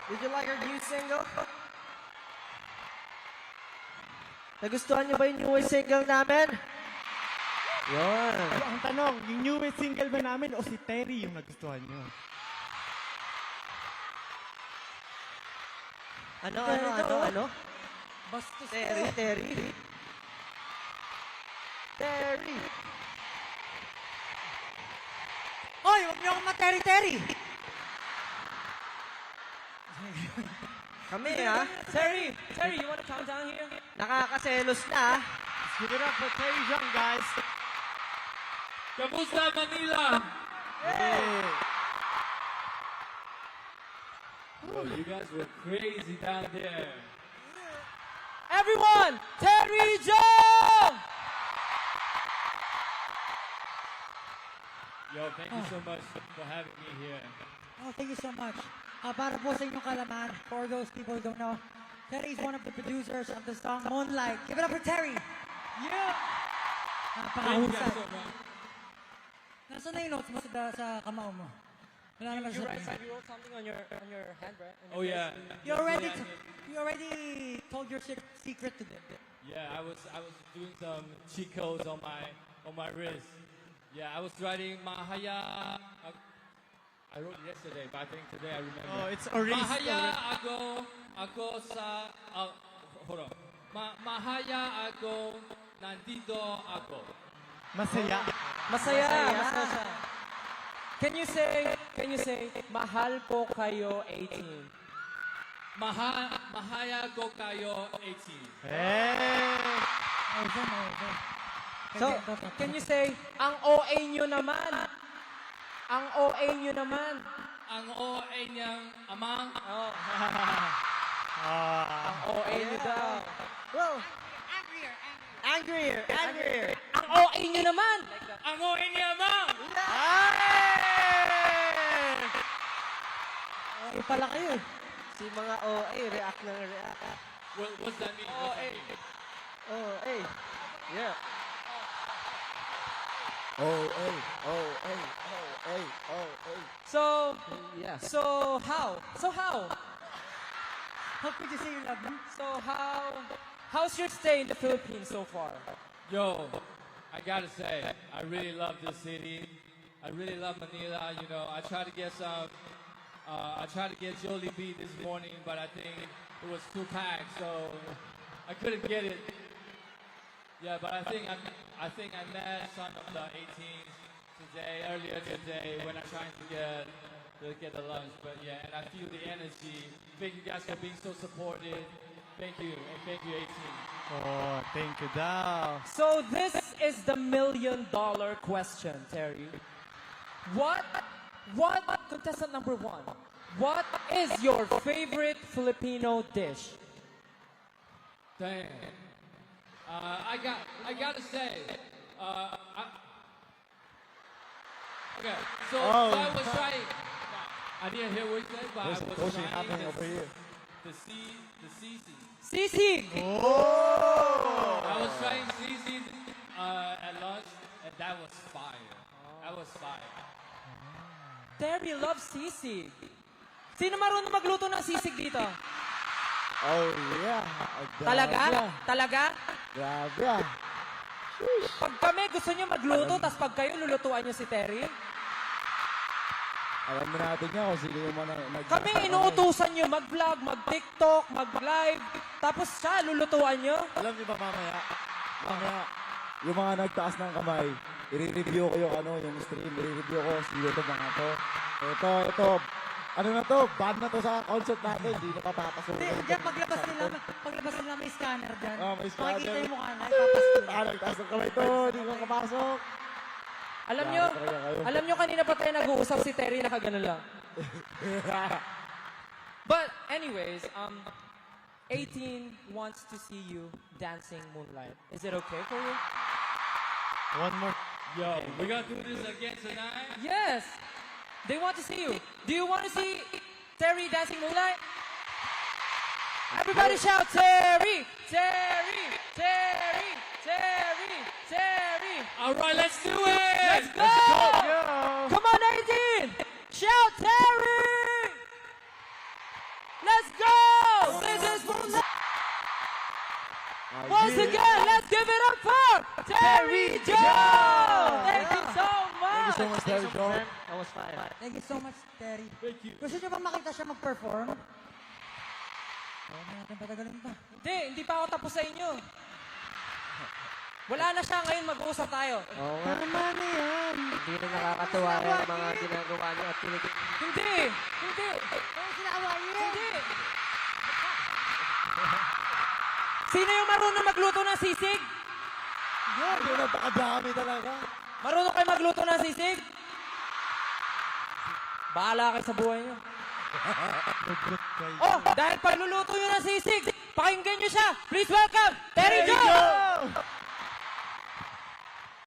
Did you like our new single? Nagustuhan niyo ba yung newest single namin? Yun. Ang tanong, yung newest single ba namin o si Terry yung nagustuhan nyo? Ano? Bastos Terry. Hoy, huwag niyo akong materi-teri. Kami, ha? Terry, you want to count down here? Nakakaselos na, Let's give it up for Terry Jung, guys. Kamusta Manila? Oh, you guys were crazy down there. Everyone, Terry Jung! Yo, thank you so much for having me here. Oh, thank you so much. Para po sa inyong kalaman, for those people who don't know, Terry is one of the producers of the song Moonlight. Give it up for Terry. Yeah! Thank you Napakahusay. guys so much. Nasaan na yung notes mo sa kamao mo? Wala naman You sa you wrote something on your hand, right? Oh yeah. You already told your secret to them. Yeah, I was doing some cheat codes on my wrist. Yeah, I was writing Mahaya. I wrote it yesterday, but I think today I remember. Oh, it's Oris. Mahaya ako sa hold on. Mahaya ako nandito ako. Masaya. Masaya siya. Can you say, mahal ko kayo 18? Mahaya ko kayo 18. Hey! So, can you say, ang OA nyo naman? Ang OA nyo naman. Ang OA niyang amang. Oh. Ang OA nyo daw. Well, angrier. Ang OA nyo naman. Ang OA niya amang. Eh pala kayo. Si mga OA, react. What's that mean? What's that mean? OA. Yeah. So, Yes. so how? How could you say you love me? So how's your stay in the Philippines so far? Yo, I gotta say, I really love this city. I really love Manila. You know, I tried to get Jollibee this morning, but I think it was too packed, so I couldn't get it. Yeah, but I think I met some of the 18s earlier today when I tried to get the lunch. But yeah, and I feel the energy. Thank you guys for being so supportive. Thank you, and thank you 18. Oh, thank you daw. So this is the $1 million question, Terry. What, contestant number 1, what is your favorite Filipino dish? Damn. I gotta say, okay, so I was trying. I didn't hear what you said, but I was trying the CC. Sisig! I was trying CC at lunch, and that was fire. That was fire. Terry loves sisig. Sino marunong magluto ng sisig dito? Oh, yeah. Talaga? Grabe ah. Pag kami gusto nyo magluto, tas pag kayo lulutuan nyo si Terry, Alam mo natin yan kung sino yung mga kami inuutusan nyo mag-vlog, mag-TikTok, mag-live, tapos siya lulutuan nyo. Alam niyo ba mamaya, yung mga nagtaas ng kamay, i-review ko yung yung stream, i-review ko sino to mga to. Ito. Ano na to? Ban na to sa concert natin. Hindi na papapasok. Hindi, diyan paglabas nila may scanner dyan. Oh, may scanner. Makikita yung mukha na, ipapasto na. Nagtaas ng kamay to. Hindi ko kapasok. Alam nyo kanina pa tayo nag-uusap si Terry nakaganon lang. But anyways, 18 wants to see you dancing Moonlight. Is it okay for you? One more. Yo, we gonna do this again tonight? Yes! They want to see you. Do you want to see Terry dancing Moonlight? Everybody shout, Terry! Terry! Terry! Terry! Terry! All right, let's do it! Let's go! Come on, 18! Shout, Terry! Let's go! This is once again, let's give it up for Terry Joe! Thank you so Thank you much! so much, Terry Joe. That was fire. Thank you so much, Terry. Thank you. Gusto niyo bang makita siya mag-perform? Huwag natin patagalin pa. Hindi pa ako tapos sa inyo. Wala na siya ngayon, mag-uusap tayo. Oo nga. Tama na yan. Hindi na nakakatuwa yung mga ginagawa niyo at pinigil. Hindi! Sino yung marunong magluto ng sisig? Hindi, napakadami talaga. Marunong kayo magluto ng sisig? Bahala kayo sa buhay niyo. Oh, dahil pagluluto nyo ng sisig, pakinggan nyo siya. Please welcome, Terry Joe!